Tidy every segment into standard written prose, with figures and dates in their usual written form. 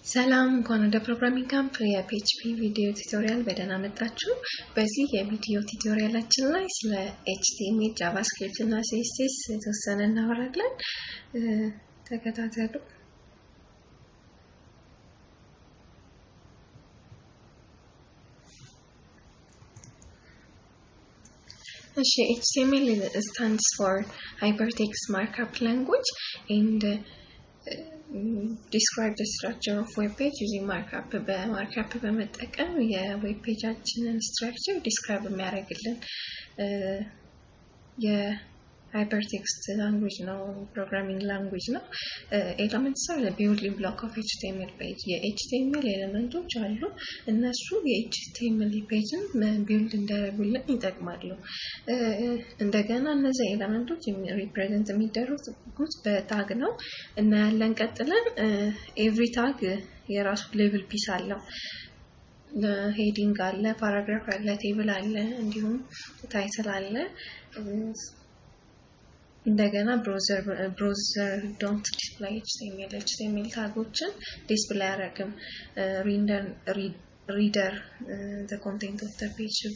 ሰላም እንኳን ወደ ፕሮግራሚንግ ካምፕ የፒኤችፒ ቪዲዮ ቱቶሪያል በደህና መጣችሁ። በዚህ የቪዲዮ ቱቶሪያላችን ላይ ስለ HTML JavaScript እና CSS የተወሰነ እናወራለን። ተከታተሉ። HTML stands for Hypertext Markup Language and describe the structure of web page using markup. በማርካፕ በመጠቀም የዌብ ፔጃችንን structure describe የሚያደርግልን የሃይፐርቴክስት ላንጉዌጅ ነው፣ ፕሮግራሚንግ ላንጉዌጅ ነው። ኤሌመንትስ አር the building block of HTML page። የHTML ኤሌመንቶች አሉ። እነሱ የHTML ፔጅን ቢልድ እንዲያደርጉልን ይጠቅማሉ። እንደገና እነዚህ ኤሌመንቶች ሪፕሬዘንት የሚደረጉት በታግ ነው እና ያለን ቀጥለን ኤቭሪ ታግ የራሱ ሌብል ፒስ አለው። ሄዲንግ አለ፣ ፓራግራፍ አለ፣ ቴብል አለ፣ እንዲሁም ታይትል አለ። እንደገና browser don't display HTML ታጎችን ዲስፕሌይ አያደርግም። reader the content of the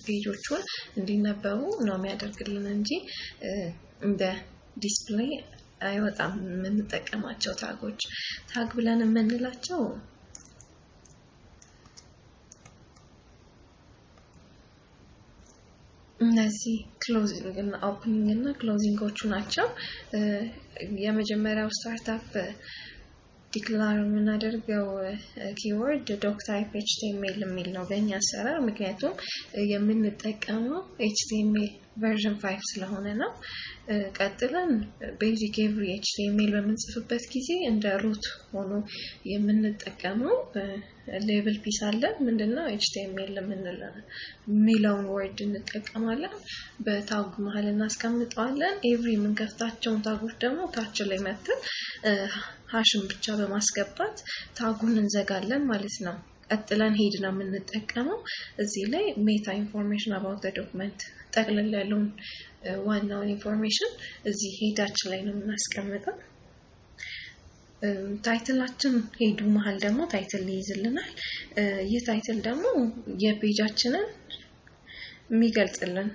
ፔጆቹን እንዲነበቡ ነው የሚያደርግልን እንጂ እንደ ዲስፕሌይ አይወጣም። የምንጠቀማቸው ታግ ብለን የምንላቸው እነዚህ ክሎዚንግ እና ኦፕኒንግ እና ክሎዚንጎቹ ናቸው። የመጀመሪያው ስታርታፕ ዲክላር የምናደርገው ኪወርድ ዶክ ታይፕ HTML የሚል ነው በእኛ አሰራር፣ ምክንያቱም የምንጠቀመው HTML version 5 ስለሆነ ነው። ቀጥለን ቤዚክ ኤቭሪ HTML በምንጽፍበት ጊዜ እንደ ሩት ሆኖ የምንጠቀመው ሌብል ፒስ አለ። ምንድነው HTML የሚለውን ወርድ እንጠቀማለን። በታግ መሃል እናስቀምጠዋለን። ኤቭሪ የምንከፍታቸውን ታጎች ደግሞ ታች ላይ መተን ሃሽን ብቻ በማስገባት ታጉን እንዘጋለን ማለት ነው። ቀጥለን ሄድ ነው የምንጠቀመው። እዚህ ላይ ሜታ ኢንፎርሜሽን about the document ጠቅለል ያለውን ዋናውን ኢንፎርሜሽን እዚህ ሄዳችን ላይ ነው የምናስቀምጠው። ታይትላችን ሄዱ መሃል ደግሞ ታይትል ይይዝልናል። ይህ ታይትል ደግሞ የፔጃችንን የሚገልጽልን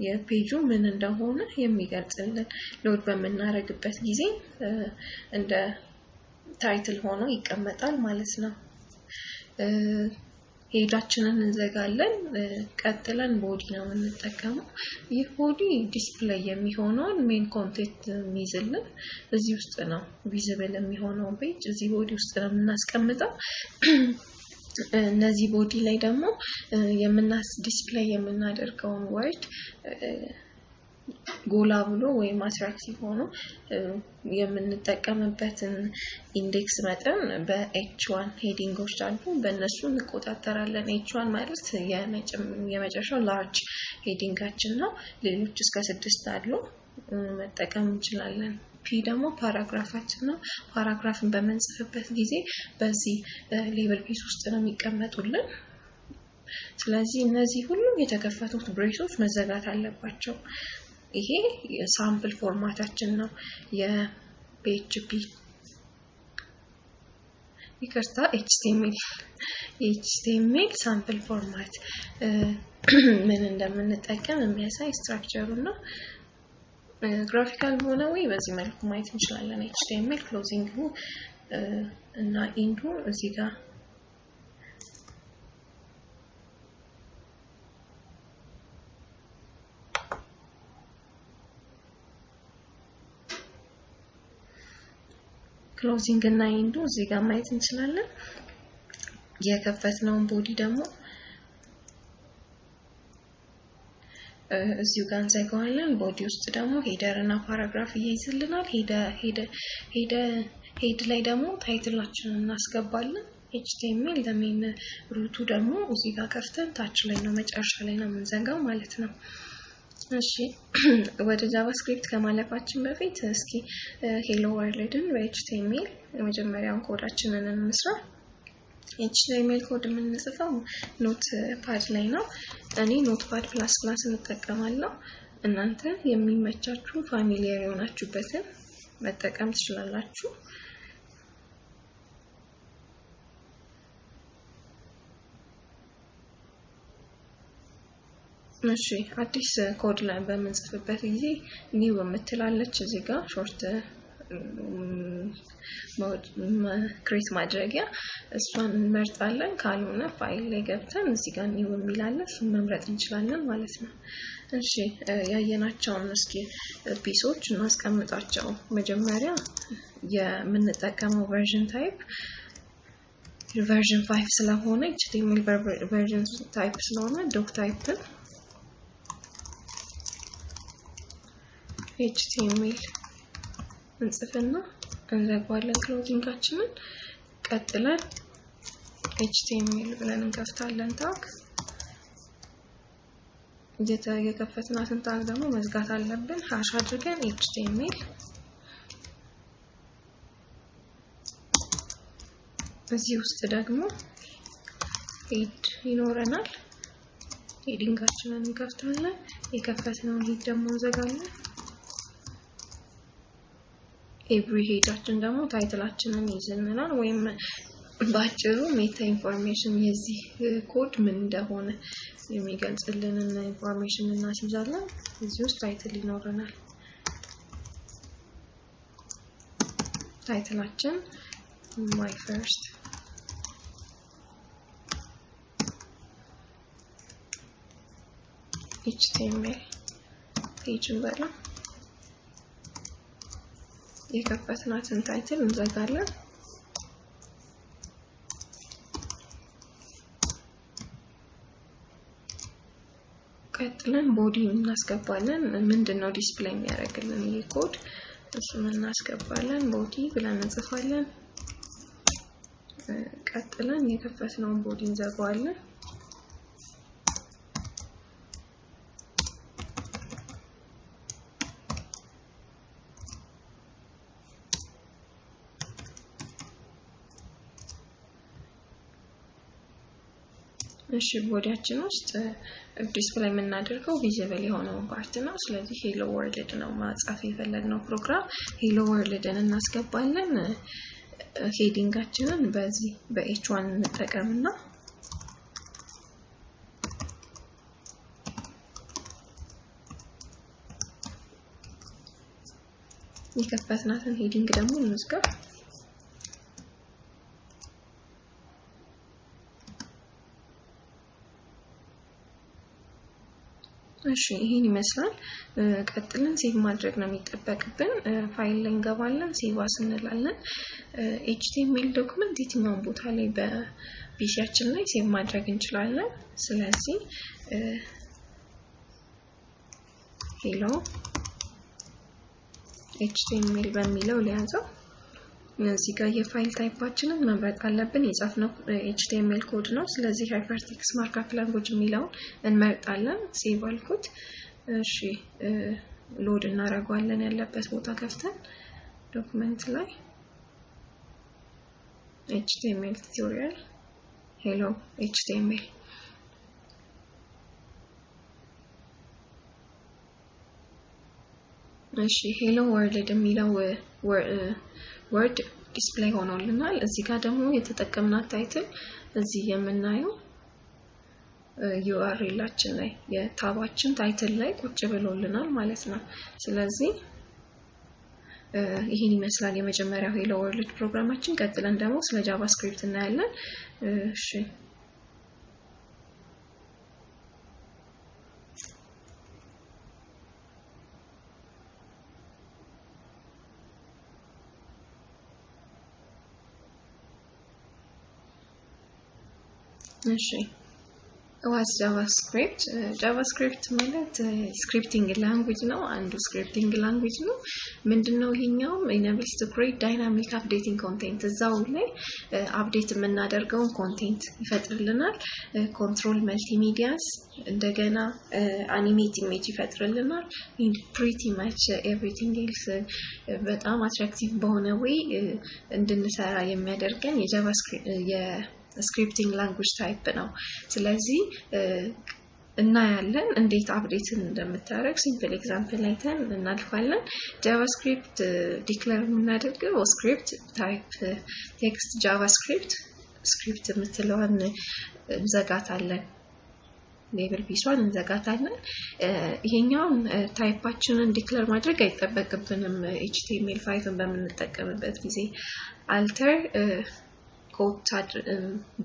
የፔጁ ምን እንደሆነ የሚገልጽልን ሎድ በመናረግበት ጊዜ እንደ ታይትል ሆኖ ይቀመጣል ማለት ነው። ሄዳችንን እንዘጋለን። ቀጥለን ቦዲ ነው የምንጠቀመው። ይህ ቦዲ ዲስፕሌይ የሚሆነውን ሜን ኮንቴንት የሚይዝልን እዚህ ውስጥ ነው። ቪዚብል የሚሆነው ፔጅ እዚህ ቦዲ ውስጥ ነው የምናስቀምጠው። እነዚህ ቦዲ ላይ ደግሞ ዲስፕሌይ የምናደርገውን ወርድ ጎላ ብሎ ወይም አትራክቲቭ ሆኖ የምንጠቀምበትን ኢንዴክስ መጠን በH1 ሄዲንጎች አሉ፣ በእነሱ እንቆጣጠራለን። H1 ማለት የመጨረሻው ላርጅ ሄዲንጋችን ነው። ሌሎች እስከ 6 አሉ፣ መጠቀም እንችላለን። P ደግሞ ፓራግራፋችን ነው። ፓራግራፍን በመንጽፍበት ጊዜ በዚህ ሌብል ፒስ ውስጥ ነው የሚቀመጡልን። ስለዚህ እነዚህ ሁሉ የተከፈቱት ብሬሶች መዘጋት አለባቸው። ይሄ የሳምፕል ፎርማታችን ነው። የፒኤችፒ ይቅርታ HTML ሳምፕል ፎርማት ምን እንደምንጠቀም የሚያሳይ ስትራክቸሩ ነው። ግራፊካል ሆነ ወይ በዚህ መልኩ ማየት እንችላለን። HTML ክሎዚንግ እና ኢንዱ እዚህ ጋር ክሎዚንግ እና ኢንዱ እዚህ ጋር ማየት እንችላለን። የከፈትነውን ቦዲ ደግሞ እዚሁ ጋር እንዘጋዋለን። ቦዲ ውስጥ ደግሞ ሄደር እና ፓራግራፍ ይይዝልናል። ሄድ ላይ ደግሞ ታይትላችንን እናስገባለን። HTML ለሜን ሩቱ ደግሞ እዚህ ጋር ከፍተን ታች ላይ ነው መጨረሻ ላይ ነው የምንዘጋው ማለት ነው። እሺ ወደ ጃቫስክሪፕት ከማለፋችን በፊት እስኪ ሄሎ ወርልድን በHTML የመጀመሪያውን ኮዳችንን እንስራ። HTML ኮድ የምንጽፈው ኖት ፓድ ላይ ነው። እኔ ኖት ፓድ ፕላስ እንጠቀማለሁ። እናንተ የሚመቻችሁ ፋሚሊየር የሆናችሁበትን መጠቀም ትችላላችሁ። እሺ አዲስ ኮድ ላይ በምንጽፍበት ጊዜ ኒው የምትላለች እዚህ ጋር ሾርት ክሬት ማድረጊያ እሷን እንመርጣለን ካልሆነ ፋይል ላይ ገብተን እዚህ ጋር ኒው የሚላል እሱን መምረጥ እንችላለን ማለት ነው እሺ ያየናቸውን እስኪ ፒሶች እናስቀምጣቸው መጀመሪያ የምንጠቀመው ቨርዥን ታይፕ version 5 ስለሆነ HTML version type ስለሆነ doc type HTML እንጽፍና እንዘጋዋለን ክሎዚንጋችንን ቀጥለን HTML ብለን እንከፍታለን ታግ የከፈትናትን ታግ ደግሞ መዝጋት አለብን ሃሽ አድርገን HTML እዚህ ውስጥ ደግሞ ሄድ ይኖረናል ሄዲንጋችንን እንከፍታለን የከፈትነውን ሄድ ደግሞ እንዘጋለን ኤቭሪ ሄዳችን ደግሞ ታይትላችንን ይዘናል ወይም ባጭሩ ሜታ ኢንፎርሜሽን የዚህ ኮድ ምን እንደሆነ የሚገልጽልን ኢንፎርሜሽን እናስይዛለን እዚህ ውስጥ ታይትል ይኖረናል ታይትላችን my first HTML page በላ የከፈትናትን ታይትል እንዘጋለን ቀጥለን ቦዲ እናስገባለን ምንድነው ዲስፕሌይ የሚያደርግልን ይሄ ኮድ እሱን እናስገባለን ቦዲ ብለን እንጽፋለን ቀጥለን የከፈትነውን ቦዲ እንዘጋዋለን እሺ ቦዲያችን ውስጥ ዲስፕሌይ የምናደርገው ቪዚብል የሆነውን ፓርት ነው ስለዚህ ሄሎ ወርልድ ነው ማጻፍ የፈለግነው ፕሮግራም ሄሎ ወርልድን እናስገባለን ሄዲንጋችንን በዚህ በh1 እንጠቀምና የከፈትናትን ሄዲንግ ደግሞ እንዝጋ እሺ ይሄን ይመስላል ቀጥለን ሴቭ ማድረግ ነው የሚጠበቅብን ፋይል ላይ እንገባለን ሴቭ እንላለን HTML ዶክመንት የትኛውን ቦታ ላይ በፒሲያችን ላይ ሴቭ ማድረግ እንችላለን ስለዚህ hello HTML በሚለው ሊያዘው እዚህ ጋር የፋይል ታይፓችንን መምረጥ አለብን የጻፍነው HTML ኮድ ነው ስለዚህ ሃይፐርቴክስት ማርክአፕ ላንጉዌጅ የሚለውን እንመርጣለን ሴቭ አልኩት እሺ ሎድ እናደርጋለን ያለበት ቦታ ከፍተን ዶክመንት ላይ HTML ቱቶሪያል hello HTML እሺ hello world የሚለው word display ሆኖልናል እዚህ ጋር ደግሞ የተጠቀምናት ታይትል እዚህ የምናየው URL-አችን ላይ የታባችን ታይትል ላይ ቁጭ ብሎልናል ማለት ነው ስለዚህ ይሄን ይመስላል የመጀመሪያው hello world ፕሮግራማችን ቀጥለን ደግሞ ስለ JavaScript እናያለን እሺ እሺ what's JavaScript JavaScript ማለት scripting language ነው አንዱ scripting language ነው ምንድነው ይሄኛው enables to create dynamic updating content እዛው ላይ አፕዴት የምናደርገውን ኮንቴንት ይፈጥርልናል control multimedias እንደገና animate image ይፈጥርልናል and pretty much everything else በጣም attractive በሆነ way እንድንሰራ የሚያደርገን የJavaScript scripting language type ነው ስለዚህ እና ያለን እንዴት አፕዴት እንደምታረግ ሲምፕል ኤግዛምፕል አይተን እናልፋለን JavaScript ዲክሌር የምናደርገው script type text JavaScript script የምትለውን እንዘጋታለን ሌብል ፒስዋን እንዘጋታለን ይሄኛውን ታይፓችንን ዲክሌር ማድረግ አይጠበቅብንም HTML5ን በመንጠቀምበት ጊዜ alter ኮት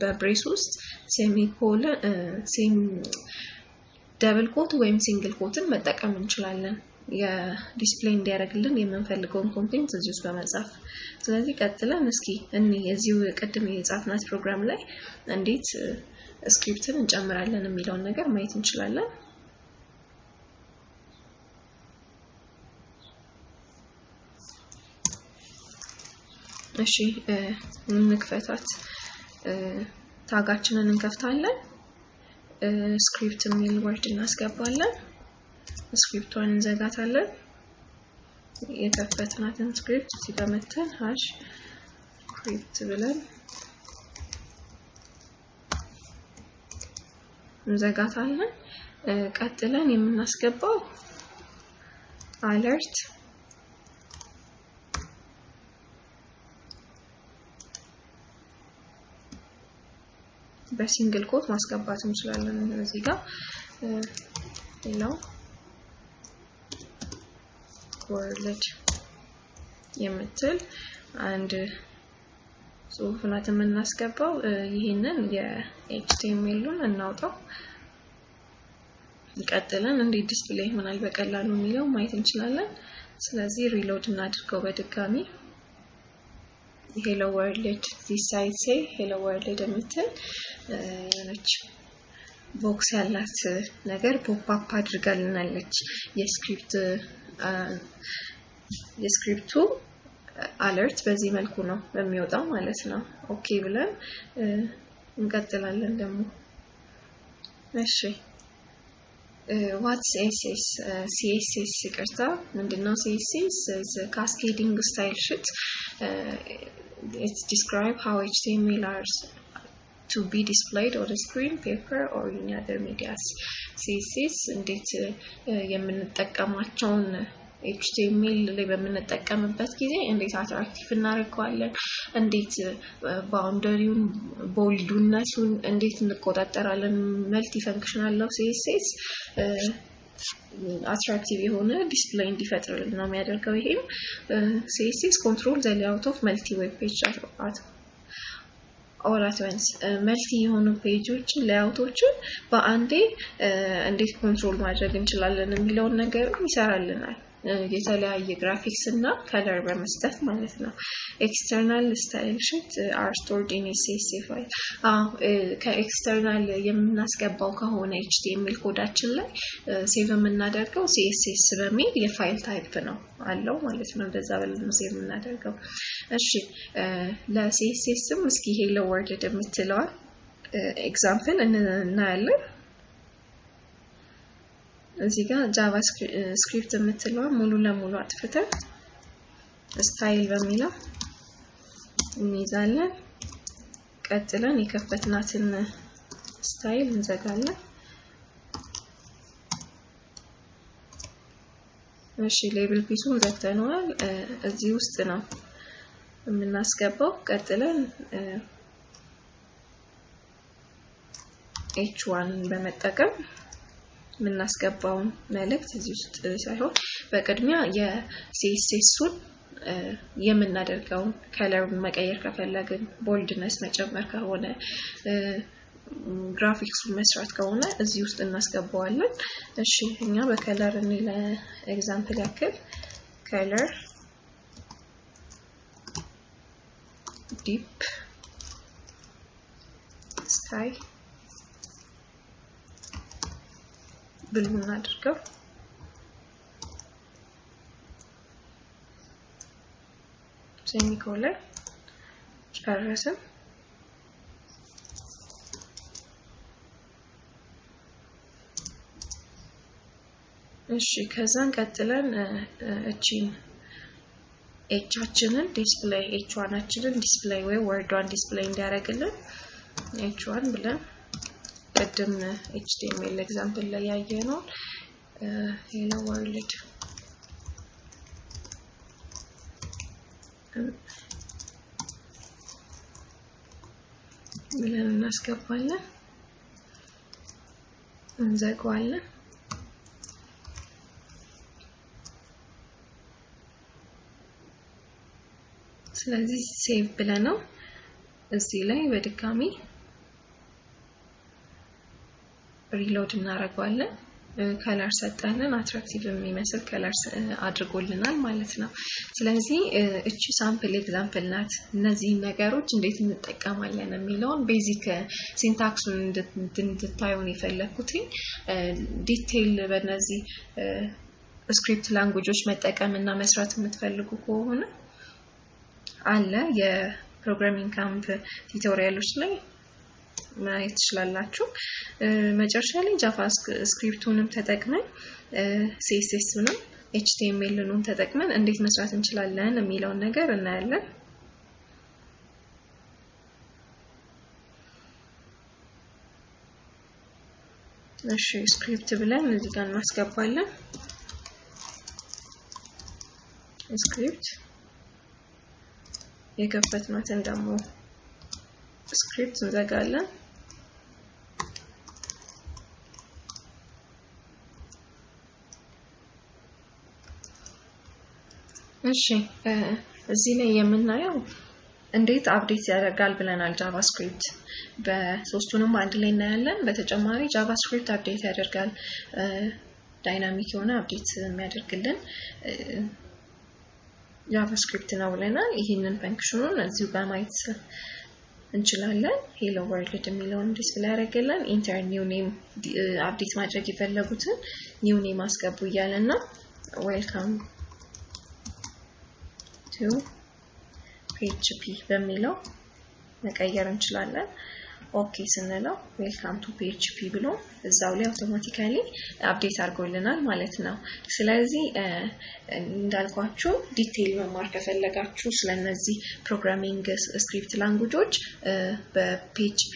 በብሬስ ውስጥ ሴሚ ደብል ኮት ወይም ሲንግል ኮትን መጠቀም እንችላለን የዲስፕሌይ እንዲያደርግልን የምንፈልገውን ኮንቴንት እዚህ ውስጥ በመጻፍ ስለዚህ ቀጥለን እስኪ እዚሁ ቀድም የጻፍናት ፕሮግራም ላይ እንዴት ስክሪፕትን እንጨምራለን የሚለውን ነገር ማየት እንችላለን እሺ እንክፈታት ታጋችንን እንከፍታለን ስክሪፕት የሚል ወርድ እናስገባለን ስክሪፕቷን እንዘጋታለን የከፈትናትን ስክሪፕት እዚህ ጋር መተን ሃሽ ስክሪፕት ብለን እንዘጋታለን ቀጥለን የምናስገባው alert በሲንግል ኮት ማስገባት እንችላለን እዚህ ጋር ሌላው ወርልድ የምትል አንድ ጽሁፍናት የምናስገባው ይሄንን የHTML-ን እናውጣው ቀጥለን እንዴት ዲስፕሌይ ይሆናል በቀላሉ የሚለው ማየት እንችላለን ስለዚህ ሪሎድ እናድርገው በድጋሚ hello world this side say hello world የምትል የነች ቦክስ ያላት ነገር ፖፕ አፕ አድርጋልናለች የስክሪፕቱ alert በዚህ መልኩ ነው በሚወጣው ማለት ነው ኦኬ ብለን እንቀጥላለን ደግሞ እሺ what's CSS ይቅርታ ምንድነው CSS is a cascading style sheet it describes how HTML are to be displayed on the screen paper or in other media CSS እንዴት የምንጠቀማቸውን HTML ላይ በመንጠቀምበት ጊዜ እንዴት አትራክቲቭ እናደርጋለን እንዴት ባውንደሪውን ቦልድነቱን እንዴት እንቆጣጠራለን መልቲ ፈንክሽናል ነው CSS attractive የሆነ ዲስፕሌይ እንዲፈጥርልን ነው የሚያደርገው ይሄም CSS control the layout of multi web page all at once መልቲ የሆኑ ፔጆችን ሌአውቶችን በአንዴ እንዴት ኮንትሮል ማድረግ እንችላለን የሚለውን ነገር ይሰራልናል የተለያየ ግራፊክስ እና ከለር በመስጠት ማለት ነው external style sheet are stored in CSS file ከኤክስተርናል የምናስገባው ከሆነ HTML ኮዳችን ላይ ሴቭ የምናደርገው CSS በሚል የፋይል ታይፕ ነው አለው ማለት ነው እንደዛ ብለን ሴቭ የምናደርገው እሺ ለCSSም እስኪ hello world የምትለው ኤግዛምፕል እናያለን እዚህ ጋር JavaScript የምትለው ሙሉ ለሙሉ አጥፍተን ስታይል በሚለው እንይዛለን ቀጥለን የከፈትናትን ስታይል እንዘጋለን እሺ ሌብል ፒሱን ዘግተነዋል እዚህ ውስጥ ነው የምናስገባው ቀጥለን h1 በመጠቀም ምናስገባው መልእክት እዚህ ውስጥ ሳይሆን በቅድሚያ የCSS-ን የምናደርገው ከለር መቀየር ከፈለግን ቦልድነስ መጨመር ከሆነ ግራፊክሱን መስራት ከሆነ እዚህ ውስጥ እናስገባዋለን እሺ እኛ በከለር ለኤግዛምፕል ያክል ከለር ዲፕ ስካይ ብሉን አድርገው ሴሚኮለን ጨረስን እሺ ከዛን ቀጥለን እቺን ኤቻችንን ዲስፕሌይ ኤች1አችንን ዲስፕሌይ ወይ ወርዷን ዲስፕሌይ እንዲያደርግልን ኤች1 ብለን ቀደም HTML ኤግዛምፕል ላይ ያየነው hello world ብለን እናስገባለን እንዘጋዋለን ስለዚህ ሴቭ ብለነው እዚህ ላይ በድጋሚ ሪሎድ እናደርጋለን ከለር ሰጠንን አትራክቲቭ የሚመስል ከለር አድርጎልናል ማለት ነው ስለዚህ እቺ ሳምፕል ኤግዛምፕል ናት እነዚህ ነገሮች እንዴት እንጠቀማለን የሚለውን ቤዚክ ሲንታክሱን እንድታዩን የፈለኩት ዲቴይል በእነዚህ ስክሪፕት ላንጉጆች መጠቀምና መስራት የምትፈልጉ ከሆነ አለ የፕሮግራሚንግ ካምፕ ቲዩቶሪያሎች ላይ ማየት ትችላላችሁ መጨረሻ ላይ ጃቫስክሪፕቱንም ተጠቅመን CSSንም HTMLንም ተጠቅመን እንዴት መስራት እንችላለን የሚለው ነገር እናያለን እሺ ስክሪፕት ብለን እዚህ ጋር እናስገባለን ስክሪፕት የከፈትናትን ደግሞ ስክሪፕት እንዘጋለን እሺ እዚህ ላይ የምናየው እንዴት አፕዴት ያደርጋል ብለናል ጃቫስክሪፕት በሶስቱንም አንድ ላይ እናያለን በተጨማሪ ጃቫስክሪፕት አፕዴት ያደርጋል ዳይናሚክ የሆነ አፕዴት የሚያደርግልን ጃቫስክሪፕት ነው ብለናል ይሄንን ፈንክሽኑን እዚሁ ጋር ማየት እንችላለን ሄሎ ወርልድ የሚለውን ዲስፕሌይ ያደርግልን ኢንተር ኒው ኔም አፕዴት ማድረግ የፈለጉትን ኒው ኔም አስገቡ ይያለና ዌልካም ቱ PHP በሚለው መቀየር እንችላለን ኦኬ ስንለው ዌልካም ቱ PHP ብሎ እዛው ላይ አውቶማቲካሊ አፕዴት አድርጎልናል ማለት ነው ስለዚህ እንዳልኳችሁ ዲቴይል መማር ከፈለጋችሁ ስለነዚህ ፕሮግራሚንግ ስክሪፕት ላንጉጆች በPHP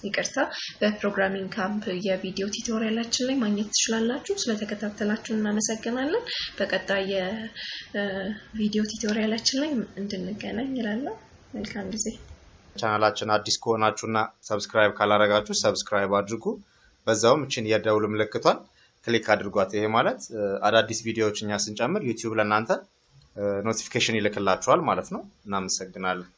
ይቅርታ በፕሮግራሚንግ ካምፕ የቪዲዮ ቲዩቶሪያላችን ላይ ማግኘት ትችላላችሁ ስለተከታተላችሁ እናመሰግናለን በቀጣይ የቪዲዮ ቲዩቶሪያላችን ላይ እንድንገናኝ ይላልው መልካም ጊዜ ቻናላችን አዲስ ከሆናችሁና ሰብስክራይብ ካላረጋችሁ ሰብስክራይብ አድርጉ በዛውም እቺን የደውል ምልክቷን ክሊክ አድርጓት ይሄ ማለት አዳዲስ ቪዲዮዎችኛ ስንጨምር YouTube ለእናንተ ኖቲፊኬሽን ይልክላችኋል ማለት ነው እናመሰግናለን